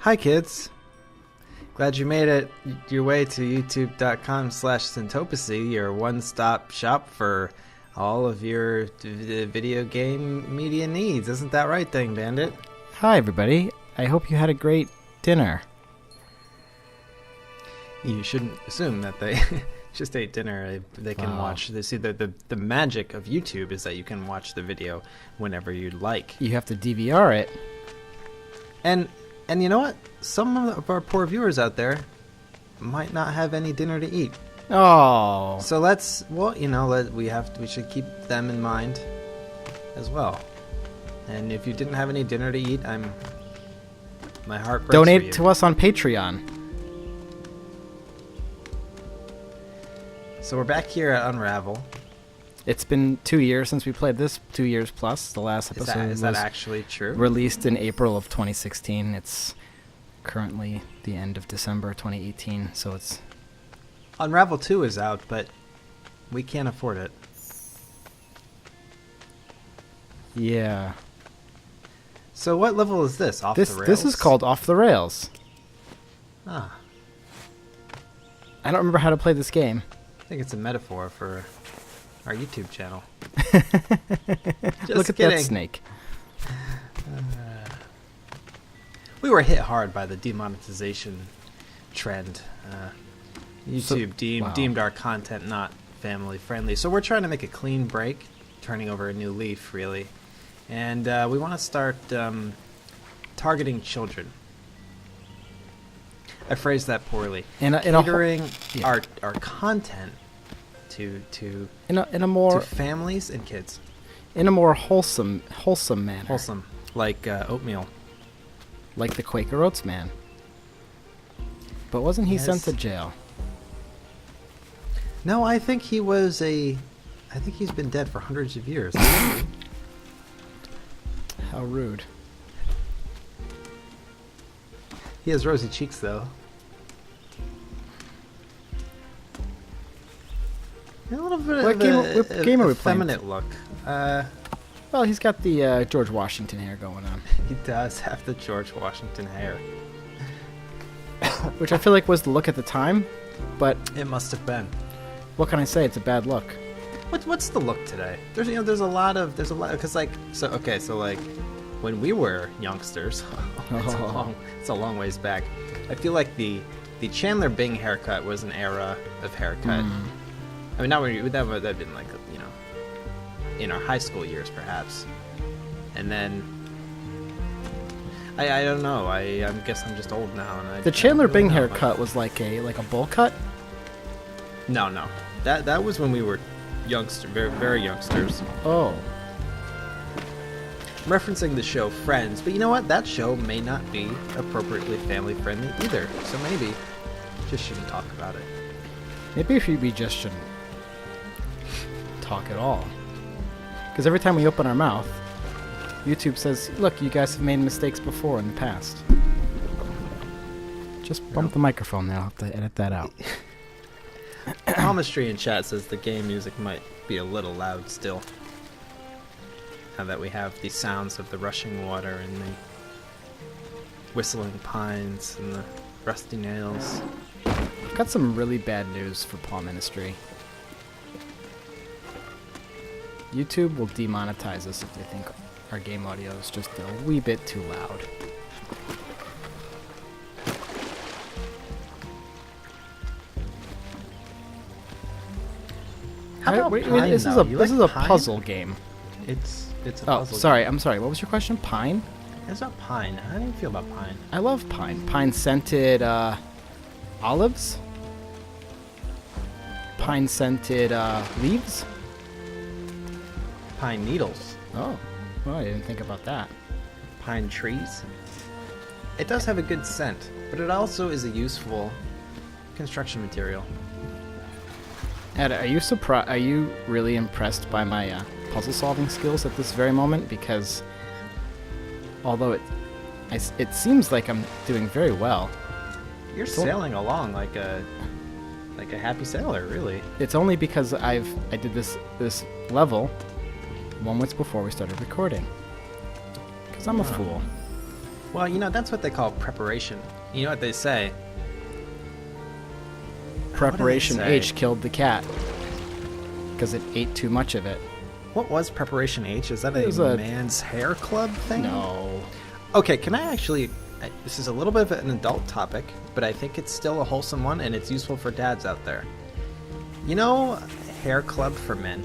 Hi kids! Glad you made it your way to youtube.com/centopocy, your one-stop shop for all of your video game media needs. Isn't that right, Dang Bandit? Hi everybody, I hope you had a great dinner. You shouldn't assume that they just ate dinner. They can watch. They see the magic of YouTube is that you can watch the video whenever you like. You have to DVR it. And you know what? Some of our poor viewers out there might not have any dinner to eat. Oh. So we should keep them in mind as well. And if you didn't have any dinner to eat, my heart breaks Donate for you. to us on Patreon. So we're back here at Unravel. It's been 2 years since we played this, 2 years plus. The last episode Is that actually true? Released in April of 2016. It's currently the end of December 2018, so it's... Unravel 2 is out, but we can't afford it. Yeah. So what level is this? Off the rails? This is called Off the Rails. Ah. I don't remember how to play this game. I think it's a metaphor for our YouTube channel. Just Look at kidding. that snake. We were hit hard by the demonetization trend. YouTube deemed our content not family friendly. So we're trying to make a clean break, turning over a new leaf, really. And we want to start targeting children. I phrased that poorly. Catering our content to families and kids. In a more wholesome manner. Wholesome, like oatmeal. Like the Quaker Oats man. But wasn't he sent to jail? No, I think he was I think he's been dead for hundreds of years. How rude. He has rosy cheeks, though. A little bit What game are we playing? Effeminate look. Well, he's got the George Washington hair going on. He does have the George Washington hair. Which I feel like was the look at the time, but... It must have been. What can I say? It's a bad look. What's the look today? There's a lot because when we were youngsters, it's a long ways back. I feel like the Chandler Bing haircut was an era of haircut. I mean, not when that would have been in our high school years, perhaps. And then I don't know. I guess I'm just old now. And the Chandler Bing haircut was like a bowl cut. No, that was when we were very, very youngsters. Oh. I'm referencing the show Friends, but you know what? That show may not be appropriately family friendly either. So maybe just shouldn't talk about it. Maybe we just shouldn't talk at all. Because every time we open our mouth, YouTube says, look, you guys have made mistakes before in the past. Just bump the microphone there. I'll have to edit that out. Palmistry in chat says the game music might be a little loud still. Now that we have the sounds of the rushing water and the whistling pines and the rusty nails. I've got some really bad news for Paw Ministry. YouTube will demonetize us if they think our game audio is just a wee bit too loud. This is a puzzle game. It's a puzzle. Sorry. I'm sorry. What was your question? Pine? It's not pine. How do you feel about pine? I love pine. Pine-scented olives? Pine-scented leaves? Pine needles. Oh. Well, I didn't think about that. Pine trees. It does have a good scent, but it also is a useful construction material. Ed, are you surprised? Are you really impressed by my puzzle-solving skills at this very moment? Because although it seems like I'm doing very well, you're sailing along like a happy sailor, really. It's only because I did this level moments before we started recording. Because I'm a fool. Well, that's what they call preparation. You know what they say? Preparation say? H killed the cat because it ate too much of it. What was Preparation H? Is that It was a a- man's hair club thing? No. Okay, can I actually... This is a little bit of an adult topic, but I think it's still a wholesome one, and it's useful for dads out there. Hair club for men.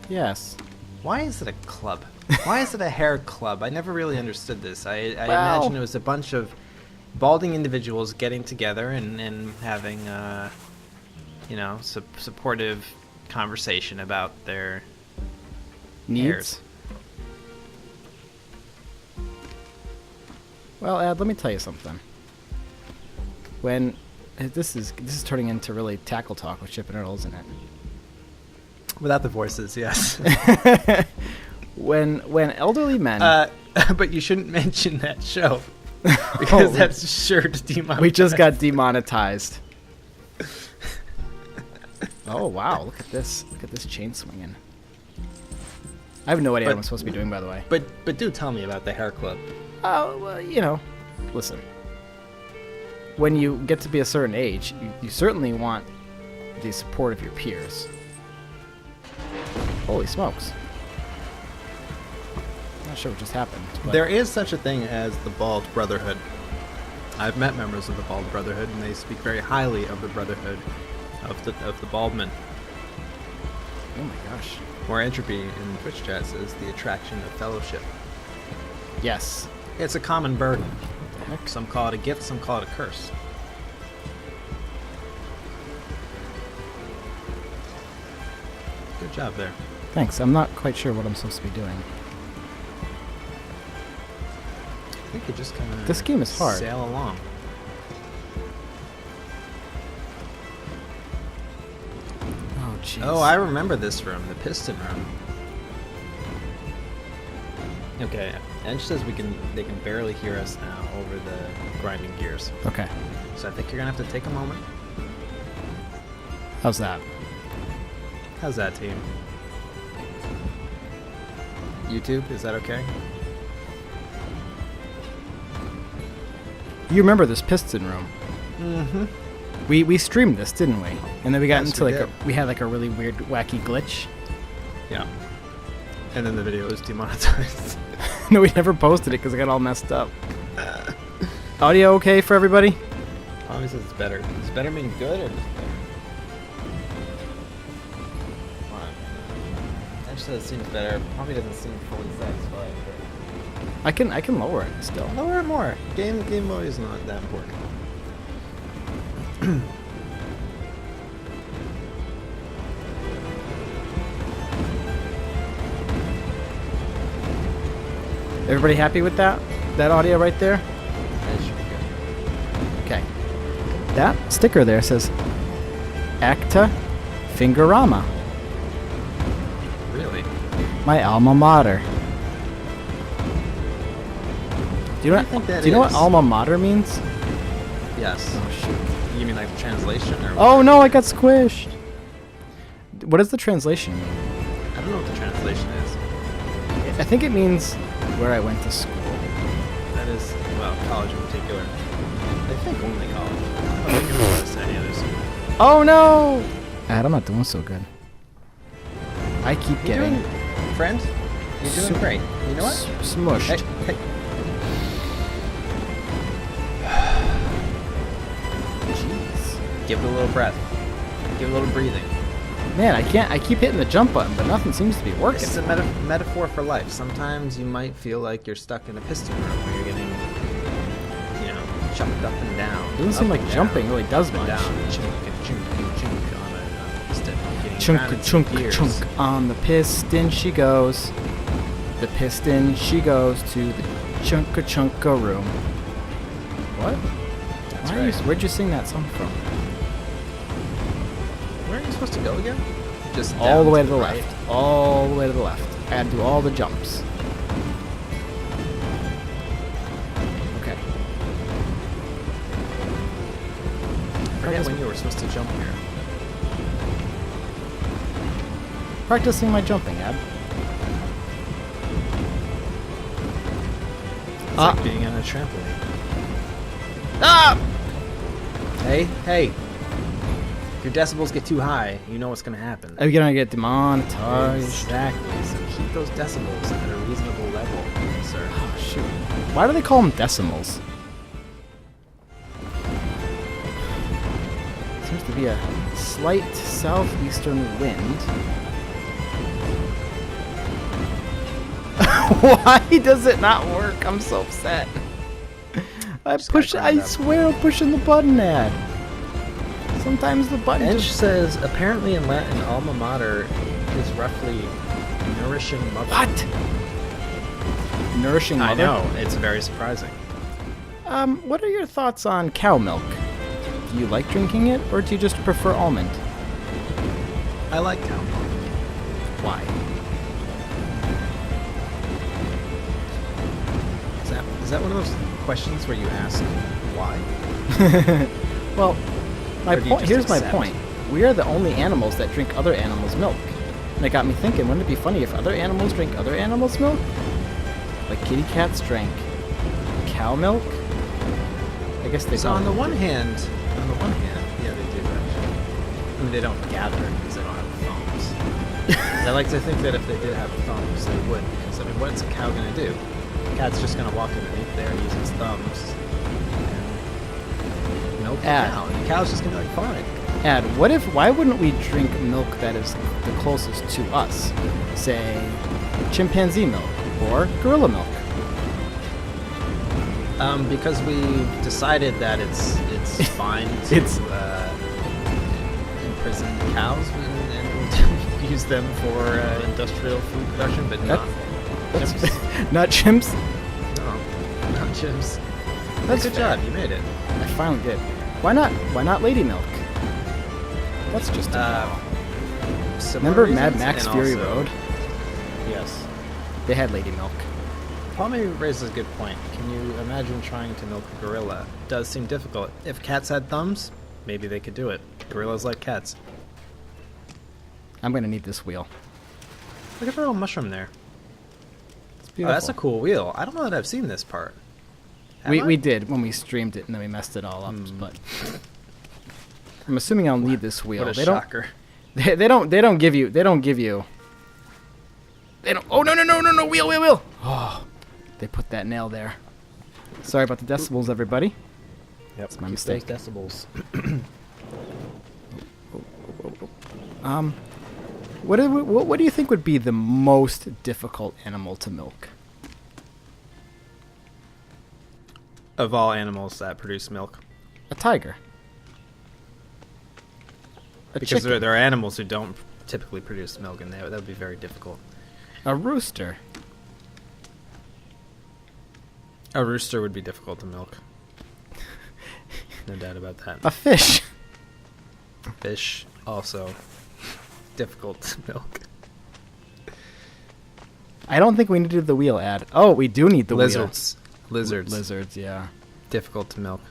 Yes. Why is it a club? Why is it a hair club? I never really understood this. I Well- imagine it was a bunch of balding individuals getting together and having, supportive conversation about their Needs? hairs. Well, Ed, let me tell you something. When this is turning into really tackle talk with Chip and Earl, isn't it? Without the voices, yes. When elderly men, But you shouldn't mention that show. Because Oh, that's sure to demonetize. we just got demonetized. Oh wow! Look at this! Look at this chain swinging. I have no idea what I'm supposed to be doing, by the way. But do tell me about the hair club. Oh, well, listen. When you get to be a certain age, you certainly want the support of your peers. Holy smokes. Not sure what just happened. But There is such a thing as the Bald Brotherhood. I've met members of the Bald Brotherhood, and they speak very highly of the Brotherhood of the Baldmen. Oh my gosh. More Entropy in Twitch chat says the attraction of fellowship. Yes. It's a common burden. What the heck? Some call it a gift, some call it a curse. Good job there. Thanks. I'm not quite sure what I'm supposed to be doing. I think you just kind of This game is hard. sail along. Oh jeez. Oh, I remember this room, the piston room. Okay, Edge says they can barely hear us now over the grinding gears. Okay. So I think you're gonna have to take a moment. How's that? How's that, team? YouTube, is that okay? You remember this piston room? Mm-hmm. We streamed this, didn't we? And then we got Yes, into we like did. we had like a really weird, wacky glitch. Yeah. And then the video was demonetized. No, we never posted it because it got all messed up. Audio okay for everybody? Obviously, it's better. Does better mean good or just better? Come on. Edge says it seems better. Probably doesn't seem fully satisfied. I can lower it still. But lower it more. Game mode is not that important. Everybody happy with that? That audio right there? That should be good. Okay. That sticker there says Acta Fingerama, Really? my alma mater. Do you know What do you think that do you know what is? alma mater means? Yes. Oh shoot. You mean like the translation or? Oh no, I got squished. What does the translation mean? I don't know what the translation is. I think it means where I went to school. That is, well, college in particular. I think only college. I don't think it applies to any other school. Oh no! Ad, I'm not doing so good. I keep You're getting doing, friend, you're doing great. You know what? Smushed. Hey. Jeez. Give it a little breath. Give it a little breathing. Man, I keep hitting the jump button, but nothing seems to be working. It's a metaphor for life. Sometimes you might feel like you're stuck in a piston room where you're getting, chucked up and down. Doesn't seem up like and jumping down, really does up and much. down, chunk and chunk and chunk on a piston. Getting Chunk, grounded chunk, some gears. chunk. On the piston she goes. The piston she goes to the chunka room. What? That's Why are you, right. where'd you sing that song from? Where are you supposed to go again? Just All down the way to the right? left. All the way to the left. I had to do all the jumps. Okay. I forget when you were supposed to jump here. Practicing my jumping, Ab. like being on a trampoline. Ah! Hey. If your decibels get too high, you know what's going to happen. Are you gonna get demonetized? Exactly. So keep those decibels at a reasonable level, sir. Oh, shoot. Why do they call them decimals? Seems to be a slight southeastern wind. Why does it not work? I'm so upset. I swear I'm pushing the button ad. Sometimes the button Edge says, apparently in Latin, alma mater is roughly nourishing mother. What? Nourishing mother? I know. It's very surprising. What are your thoughts on cow milk? Do you like drinking it, or do you just prefer almond? I like cow milk. Why? Is that one of those questions where you ask why? Well, here's my accept? point. We are the only animals that drink other animals' milk. And it got me thinking, wouldn't it be funny if other animals drink other animals' milk? Like kitty cats drank cow milk? I guess they So don't. on the one hand, yeah, they do actually. I mean, they don't gather because they don't have thumbs. I like to think that if they did have thumbs, they would. Because I mean, what's a cow gonna do? The cat's just gonna walk underneath there, use its thumbs, and milk the cow. And the cow's just gonna be like, fine. Why wouldn't we drink milk that is the closest to us? Say, chimpanzee milk or gorilla milk. Because we decided that it's fine to imprison cows and use them for industrial food production, but not chimps. Not chimps? No, not chimps. That's Good fair. job, you made it. I finally did. Why not lady milk? That's just remember Mad Max Fury Road? Yes. They had lady milk. Paul maybe raises a good point. Can you imagine trying to milk a gorilla? It does seem difficult. If cats had thumbs, maybe they could do it. Gorillas like cats. I'm gonna need this wheel. Look at the little mushroom there. It's Oh, beautiful. that's a cool wheel. I don't know that I've seen this part. Have I? We did when we streamed it and then we messed it all up. But I'm assuming I'll need this wheel. What a they shocker. They don't give you. Oh no! Wheel! Oh, they put that nail there. Sorry about the decibels, everybody. Yep, It's my mistake. Decibels. What do you think would be the most difficult animal to milk? Of all animals that produce milk. A tiger. Because chicken. there are animals who don't typically produce milk, and that would be very difficult. A rooster. A rooster would be difficult to milk. No doubt about that. A fish. Fish, also difficult to milk. I don't think we need to do the wheel ad. Oh, we do need the Lizards. wheel. Lizards, Yeah. difficult to milk.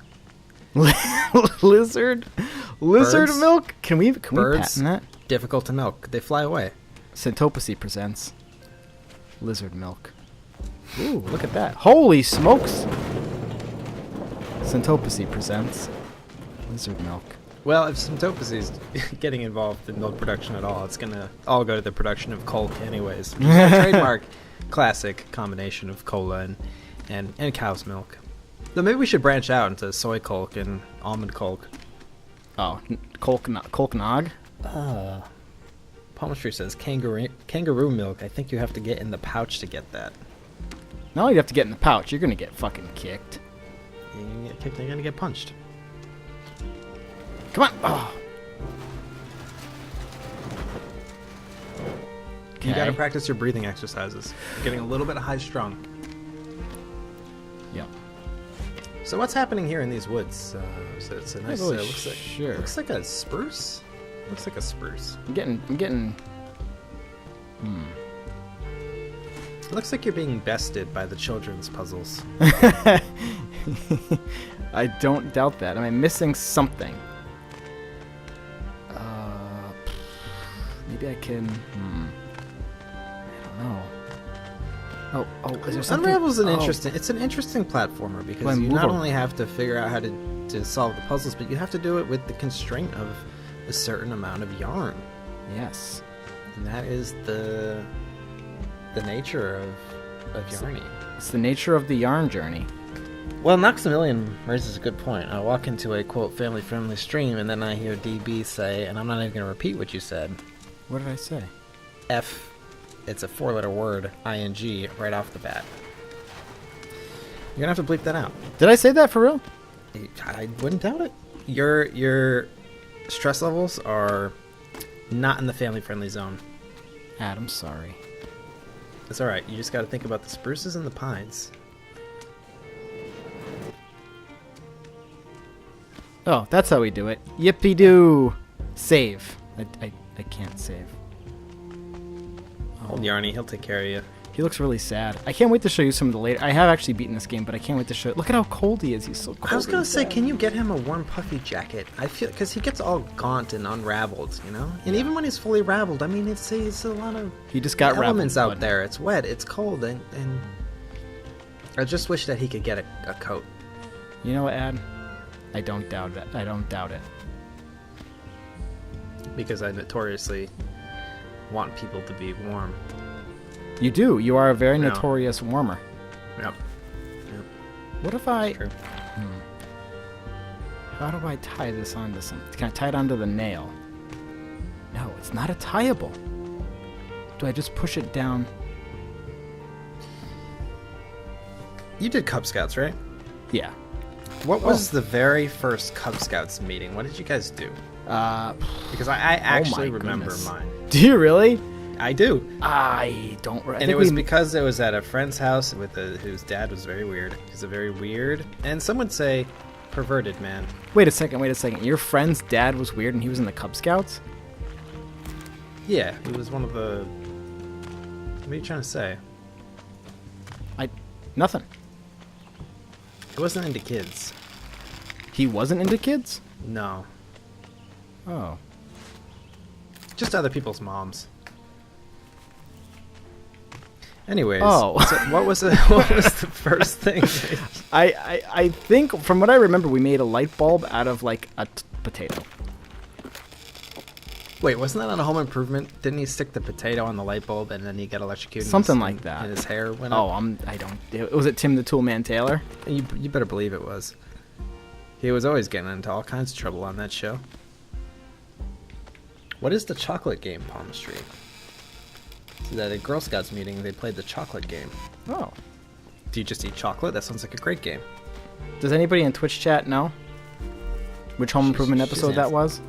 Lizard Birds? milk? Can we Birds? patent that? Difficult to milk. They fly away. Centopocy presents lizard milk. Ooh, look at that. Holy smokes! Centopocy presents lizard milk. Well, if centopocy is getting involved in milk production at all, it's gonna all go to the production of Coke anyways. Which is a trademark classic combination of cola and cow's milk. Though maybe we should branch out into soy Coke and almond Coke. Oh, Kolknog? Palmistry says kangaroo milk. I think you have to get in the pouch to get that. No, you have to get in the pouch. You're gonna get fucking kicked. You're gonna get kicked. You're gonna get punched. Come on! Oh. You gotta Okay. practice your breathing exercises. You're getting a little bit high strung. Yep. So what's happening here in these woods? So it's a nice. Really Looks like a spruce. Looks like a spruce. I'm getting. It looks like you're being bested by the children's puzzles. I don't doubt that. Am I missing something? Maybe I can. I don't know. Is there something? Unravel's it's an interesting platformer because you not only have to figure out how to solve the puzzles, but you have to do it with the constraint of a certain amount of yarn. Yes. And that is the nature of Yarny. It's the nature of the yarn journey. Well, Noxamillion raises a good point. I walk into a, quote, family-friendly stream, and then I hear DB say, and I'm not even going to repeat what you said. What did I say? F, it's a 4-letter word, ING, right off the bat. You're going to have to bleep that out. Did I say that for real? I wouldn't doubt it. Your stress levels are not in the family-friendly zone. Adam, sorry. It's alright. You just got to think about the spruces and the pines. Oh, that's how we do it. Yippee-doo! Save. I can't save. Old Yarny, he'll take care of you. He looks really sad. I can't wait to show you some of the later... I have actually beaten this game, but I can't wait to show... Look at how cold he is. He's so cold. I was going to say, can you get him a warm, puffy jacket? I feel... Because he gets all gaunt and unraveled, you know? And even when he's fully raveled, I mean, it's a lot of... He just got elements raveled, out there. It's wet. It's cold. And I just wish that he could get a coat. You know what, Ad? I don't doubt it. I don't doubt it. Because I notoriously want people to be warm. You do. You are a very notorious warmer. Yep. What if I... True. How do I tie this onto something? Can I tie it onto the nail? No, it's not attachable. Do I just push it down? You did Cub Scouts, right? Yeah. What was the very first Cub Scouts meeting? What did you guys do? Because I actually remember mine. Do you really? I do. I don't. And it was because it was at a friend's house whose dad was very weird. He's a very weird, and some would say, perverted man. Wait a second. Your friend's dad was weird, and he was in the Cub Scouts? Yeah, he was one of the. What are you trying to say? Nothing. He wasn't into kids. He wasn't into kids? No. Oh. Just other people's moms. Anyways, so what was the first thing? I think, from what I remember, we made a light bulb out of, like, a potato. Wait, wasn't that on a Home Improvement? Didn't he stick the potato on the light bulb and then he got electrocuted? Something like that. And his hair went up? I don't... Was it Tim the Toolman Taylor? You better believe it was. He was always getting into all kinds of trouble on that show. What is the chocolate game, Palmistry? So at a Girl Scouts meeting, they played the chocolate game. Oh. Do you just eat chocolate? That sounds like a great game. Does anybody in Twitch chat know which Home Improvement episode that was?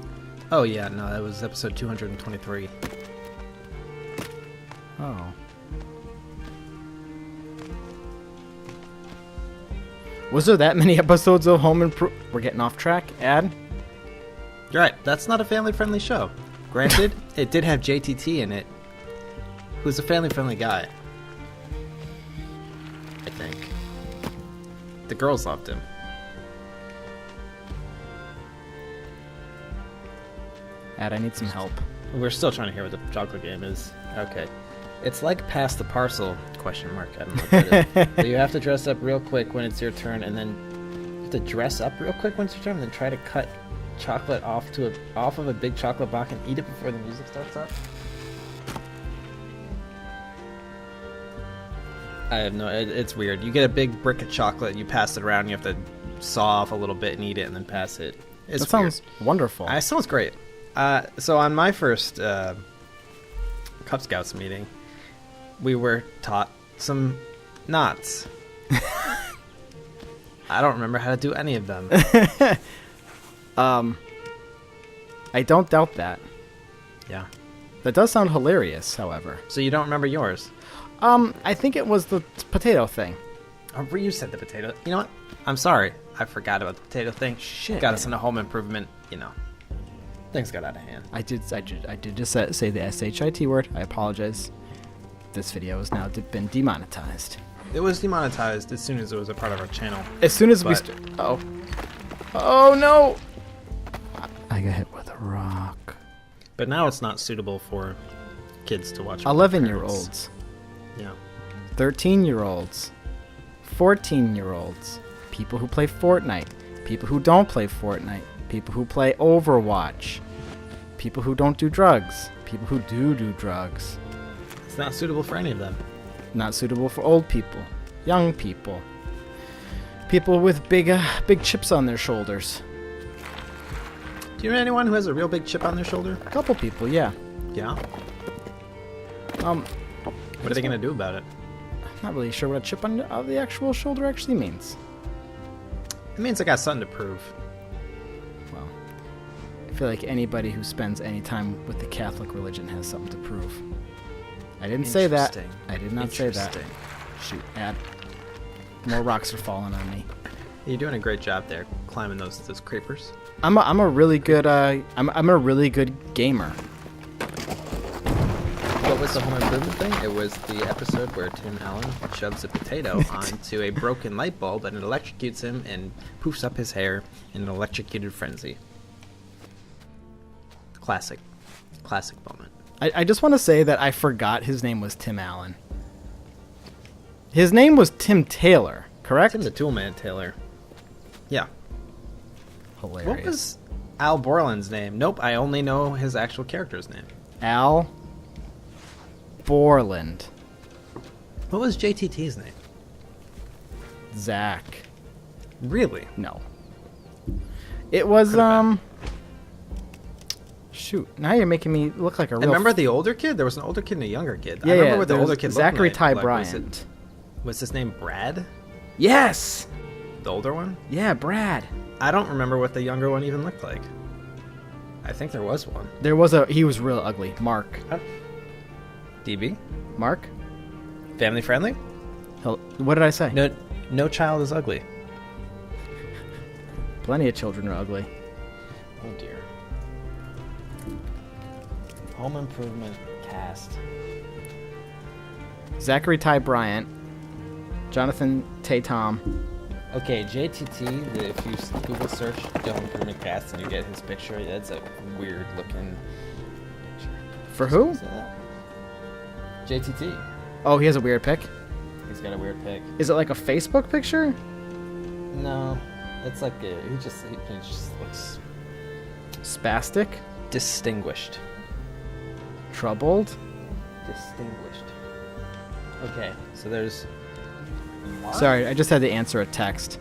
Oh, yeah, no, that was episode 223. Oh. Was there that many episodes of Home Improvement? We're getting off track, Ad? You're right, that's not a family-friendly show. Granted, it did have JTT in it, who's a family-friendly guy. I think. The girls loved him. Ad, I need some help. We're still trying to hear what the chocolate game is. Okay. It's like pass the parcel, question mark. I don't know what that is. So you have to dress up real quick when it's your turn, and then you have to dress up real quick when it's your turn, and then try to cut chocolate off of a big chocolate box and eat it before the music starts up. I have no... It's weird. You get a big brick of chocolate, you pass it around, you have to saw off a little bit and eat it, and then pass it. That sounds wonderful. It sounds great. So on my first Cub Scouts meeting, we were taught some knots. I don't remember how to do any of them. I don't doubt that. Yeah. That does sound hilarious, however. So you don't remember yours? I think it was the potato thing. Oh, you said the potato. You know what? I'm sorry. I forgot about the potato thing. Shit. Got us into Home Improvement, you know. Things got out of hand. I did just say the SHIT word. I apologize. This video has now been demonetized. It was demonetized as soon as it was a part of our channel. As soon as Oh no! I got hit with a rock. But now it's not suitable for kids to watch. 11-year-olds. Yeah. 13-year-olds, 14-year-olds, people who play Fortnite, people who don't play Fortnite, people who play Overwatch, people who don't do drugs, people who do drugs. It's not suitable for any of them. Not suitable for old people, young people, people with big chips on their shoulders. Do you know anyone who has a real big chip on their shoulder? A couple people, yeah. Yeah. What are they going to do about it? I'm not really sure what a chip on the actual shoulder actually means. It means I got something to prove. Well, I feel like anybody who spends any time with the Catholic religion has something to prove. I didn't say that. I did not say that. Shoot, Ad. More rocks are falling on me. You're doing a great job there, climbing those creepers. I'm a really good I'm a really good gamer. What was the home improvement thing? It was the episode where Tim Allen shoves a potato onto a broken light bulb and it electrocutes him and poofs up his hair in an electrocuted frenzy. Classic moment. I just want to say that I forgot his name was Tim Allen. His name was Tim Taylor, correct? Tim the Toolman Taylor. Yeah. Hilarious. What was Al Borland's name? Nope, I only know his actual character's name. Al Borland. What was JTT's name? Zach. Really? No. It was shoot, now you're making me look like a real... Remember the older kid? There was an older kid and a younger kid. Yeah, I remember what the older kid Zachary looked like. Ty Bryant. Was his name Brad? Yes! The older one? Yeah, Brad. I don't remember what the younger one even looked like. I think there was one. He was real ugly. Mark. DB? Mark? Family friendly? What did I say? No child is ugly. Plenty of children are ugly. Oh dear. Home Improvement cast. Zachary Ty Bryant. Jonathan Tatum. Okay, JTT, if you Google search the Home Improvement cast and you get his picture, that's a weird looking picture. For who? JTT. Oh, he has a weird pic? He's got a weird pic. Is it like a Facebook picture? No. It's like he just looks spastic? Distinguished. Troubled? Distinguished. Okay, so there's Mark? Sorry, I just had to answer a text.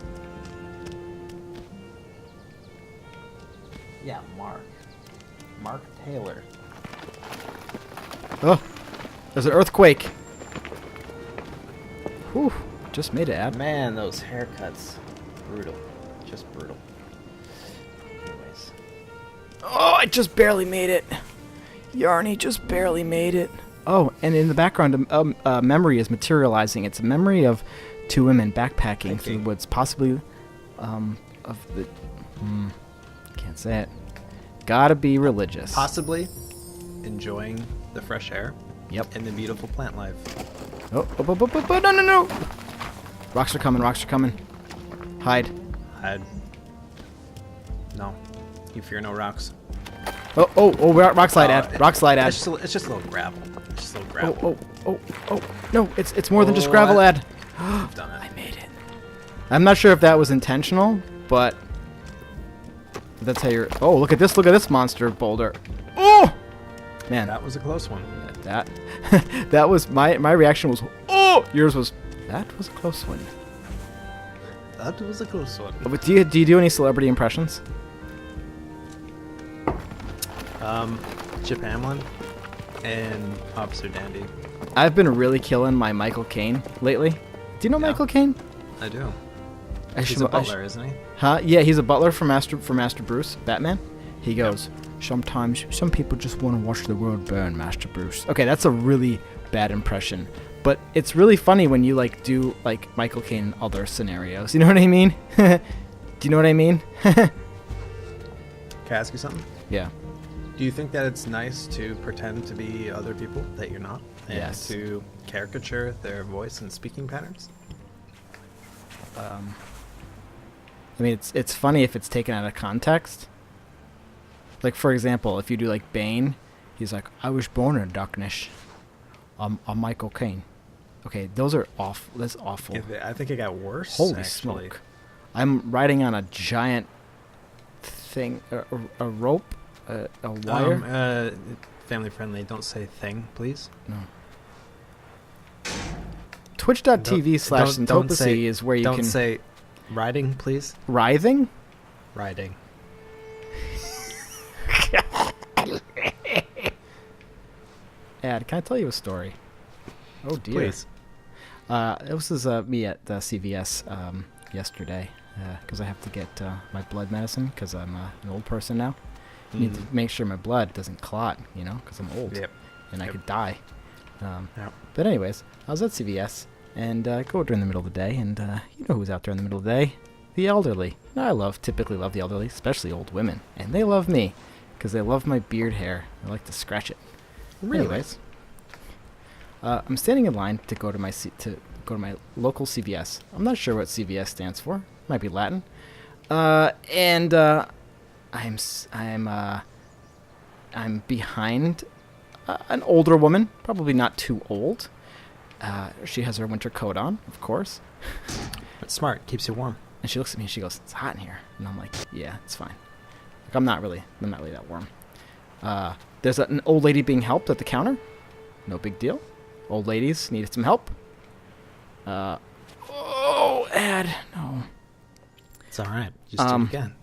Yeah, Mark Taylor. Oh, there's an earthquake. Whew, just made it, Ad. Man, those haircuts. Brutal. Just brutal. Anyways. Oh, I just barely made it. Yarny just barely made it. Oh, and in the background, a memory is materializing. It's a memory of two women backpacking through the woods, possibly of the... can't say it. Gotta be religious. Possibly enjoying the fresh air. Yep. And the beautiful plant life. Oh, no. Rocks are coming. Hide. No. You fear no rocks. Oh, rock slide, Ad. Rock slide, Ad. It's just a little gravel. Oh. No, it's more than just gravel, Ad. I've done it. I made it. I'm not sure if that was intentional, but that's how you're... Oh, look at this monster boulder. Oh! Man. That was a close one. That was... My reaction was... Oh! Yours was... That was a close one. That was a close one. But do you do any celebrity impressions? Chip Hamlin and Officer Dandy. I've been really killing my Michael Caine lately. Do you know Michael Caine? I do. He's a butler, isn't he? Huh? Yeah, he's a butler for Master Bruce, Batman. He goes, sometimes some people just want to watch the world burn, Master Bruce. Okay, that's a really bad impression. But it's really funny when you do Michael Caine in other scenarios. You know what I mean? Do you know what I mean? Can I ask you something? Yeah. Do you think that it's nice to pretend to be other people that you're not? And Yes. to caricature their voice and speaking patterns? I mean, it's funny if it's taken out of context. Like, for example, if you do Bane, he's like, I was born in darkness. I'm Michael Caine. Okay, those are awful. That's awful. I think it got worse. Holy actually. smoke! I'm riding on a giant thing, a rope, a wire. Family friendly. Don't say thing, please. No. Twitch.tv/centopocy is where you can... Don't say riding, please. Writhing? Riding. Ad, can I tell you a story? Oh, dear. Please. This is me at CVS yesterday because I have to get my blood medicine because I'm an old person now. I need to make sure my blood doesn't clot, because I'm old. Yep. And I could die. Yep. But anyways, I was at CVS and go during the middle of the day, and you know who's out there in the middle of the day? The elderly. I typically love the elderly, especially old women, and they love me because they love my beard hair. I like to scratch it. Really? Anyways, I'm standing in line to go to my local CVS. I'm not sure what CVS stands for. Might be Latin. And I'm behind an older woman, probably not too old. She has her winter coat on, of course. That's smart. Keeps you warm. And she looks at me and she goes, "It's hot in here." And I'm like, "Yeah, it's fine." Like, I'm not really that warm. There's an old lady being helped at the counter. No big deal. Old ladies needed some help. Ed, no. It's all right. Just do it again.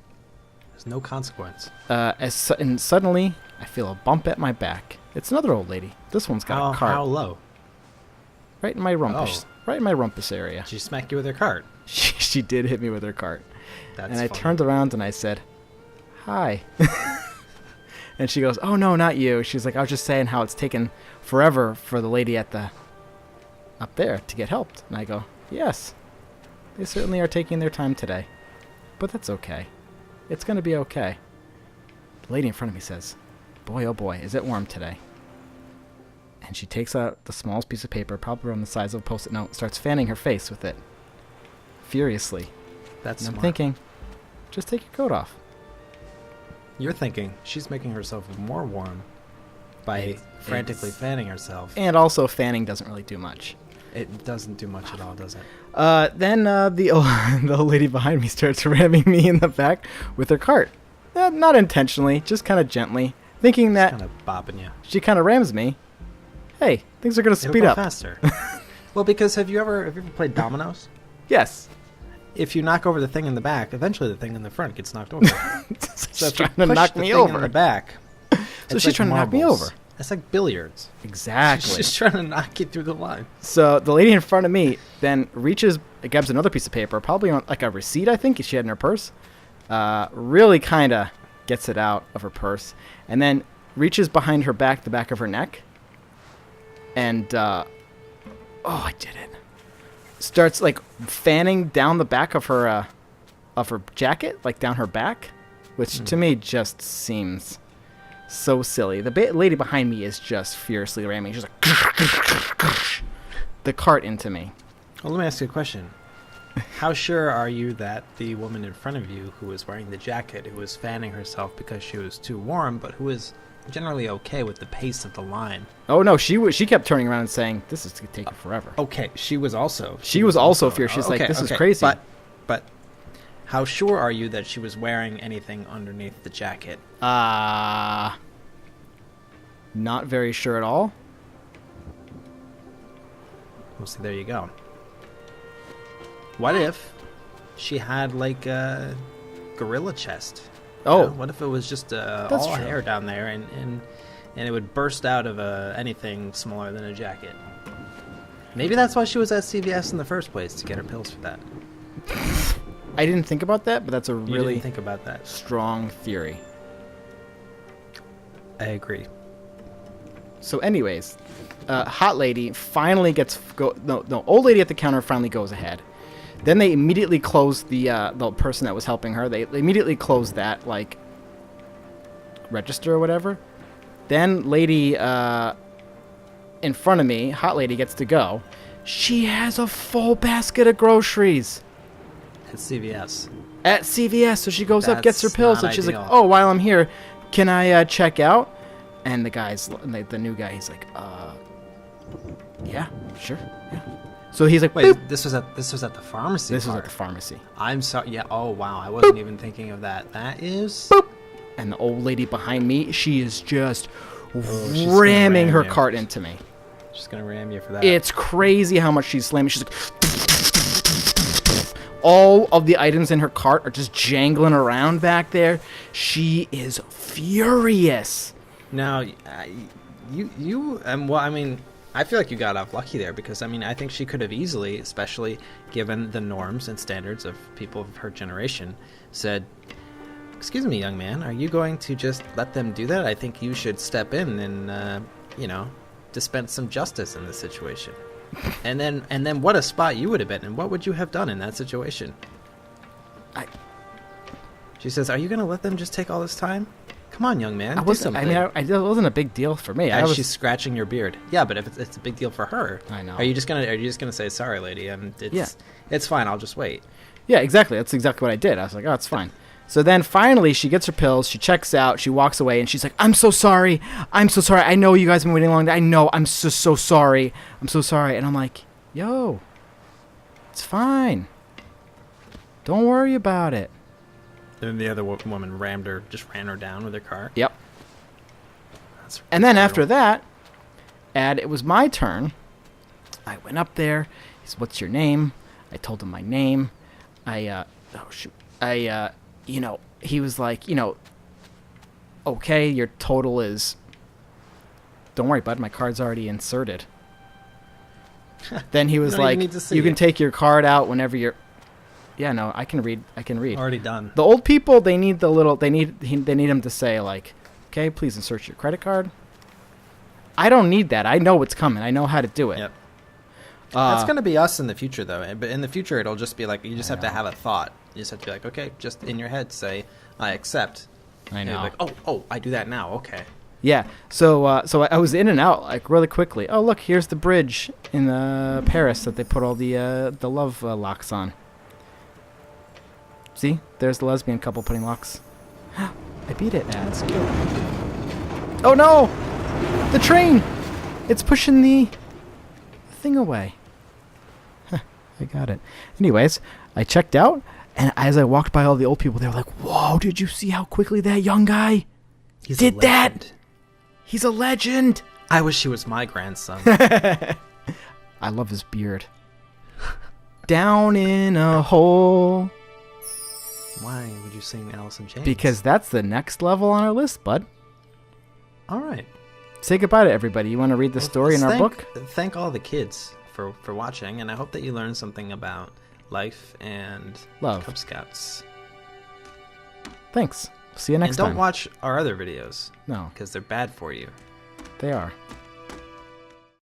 There's no consequence. And suddenly, I feel a bump at my back. It's another old lady. This one's got a cart. How low? Right in my rumpus. Oh. Right in my rumpus area. Did she smack you with her cart? She did hit me with her cart. That's and I funny. turned around and I said, "Hi." And she goes, "Oh, no, not you." She's like, "I was just saying how it's taken forever for the lady up there to get helped." And I go, "Yes, they certainly are taking their time today. But that's okay. It's going to be okay." The lady in front of me says, "Boy, oh boy, is it warm today." And she takes out the smallest piece of paper, probably around the size of a Post-it note, and starts fanning her face with it. Furiously. That's And I'm smart. thinking, just take your coat off. You're thinking she's making herself more warm by frantically fanning herself. And also, fanning doesn't really do much. It doesn't do much at all, does it? Then the old lady behind me starts ramming me in the back with her cart. Not intentionally, just kind of gently, thinking that Kind of bopping you. she kind of rams me. Hey, things are going to It'll speed go up. faster. Well, because have you ever played dominoes? Yes. If you knock over the thing in the back, eventually the thing in the front gets knocked over. So if you trying to push knock the me thing over. in the back, So it's she's like trying to knock me marbles. over. It's like billiards. Exactly. She's just trying to knock you through the line. So the lady in front of me then grabs another piece of paper, probably on like a receipt, I think she had in her purse. Really kind of gets it out of her purse, and then reaches behind her back, the back of her neck, and I did it. Starts like fanning down the back of her jacket, like down her back, which to me just seems so silly. The lady behind me is just furiously ramming. She's like the cart into me. Well, let me ask you a question. How sure are you that the woman in front of you who was wearing the jacket, who was fanning herself because she was too warm, but who was generally okay with the pace of the line? Oh no, she kept turning around and saying, "This is going to take forever." Okay, she was also fierce. She's like, "This is crazy." But how sure are you that she was wearing anything underneath the jacket? Not very sure at all. Well, see, there you go. What if she had like a gorilla chest? Oh. What if it was just That's all true. hair down there and it would burst out of anything smaller than a jacket? Maybe that's why she was at CVS in the first place, to get her pills for that. I didn't think about that, but that's a You really didn't think about that. strong theory. I agree. So anyways, hot lady finally old lady at the counter finally goes ahead. Then they immediately close the person that was helping her. They immediately close that like register or whatever. Then lady in front of me, hot lady, gets to go. She has a full basket of groceries At CVS. at CVS. So she goes up, gets her That's pills, not and she's like, ideal. "Oh, while I'm here, can I check out?" And the new guy, he's like, "Yeah, sure, yeah." So he's like, wait, boop. this was at the pharmacy. This was at the pharmacy. I'm sorry. Yeah. Oh wow, I wasn't even thinking of that. That is. Boop. And the old lady behind me, she is just she's ramming her you. cart into me. She's gonna ram you for that. It's crazy how much she's slamming. She's like, all of the items in her cart are just jangling around back there. She is furious. Now, well, I mean, I feel like you got off lucky there because, I mean, I think she could have easily, especially given the norms and standards of people of her generation, said, "Excuse me, young man, are you going to just let them do that? I think you should step in and, dispense some justice in this situation." And then what a spot you would have been in. What would you have done in that situation? She says, "Are you going to let them just take all this time? Come on, young man, do something." It wasn't a big deal for me. She's scratching your beard. Yeah, but if it's a big deal for her, I know. Are you just gonna say, "Sorry, lady, it's fine. I'll just wait." Yeah, exactly. That's exactly what I did. I was like, "Oh, it's fine." So then finally she gets her pills, she checks out, she walks away, and she's like, I'm so sorry. I know you guys have been waiting long. I know. I'm so sorry. I'm so sorry. And I'm like, yo, it's fine. Don't worry about it. Then the other woman ran her down with her car. Yep. That's and then brutal. after that, it was my turn. I went up there. He said, what's your name? I told him my name. He was like, okay, your total is, don't worry, bud, my card's already inserted. Then he was like, you can take your card out whenever you're, yeah, no, I can read. Already done. The old people, they need him to say like, okay, please insert your credit card. I don't need that. I know what's coming. I know how to do it. Yep. That's going to be us in the future, though. But in the future, it'll just be like, you just have to have a thought. You just have to be like, okay, just in your head say, I accept. I know. And you're like, oh, I do that now. Okay. Yeah. So I was in and out like really quickly. Oh, look, here's the bridge in Paris that they put all the love locks on. See, there's the lesbian couple putting locks. I beat it. Yeah, that's cute. Oh no, the train! It's pushing the thing away. I got it. Anyways, I checked out, and as I walked by all the old people, they were like, "Whoa! Did you see how quickly that young guy did that? He's a legend." I wish he was my grandson. I love his beard. Down in a hole. Why would you sing Alice in Chains? Because that's the next level on our list, bud. All right. Say goodbye to everybody. You want to read the story in our book? Thank all the kids for watching, and I hope that you learned something about life and love. Cub Scouts. Thanks. See you next time. And don't watch our other videos. No. Because they're bad for you. They are.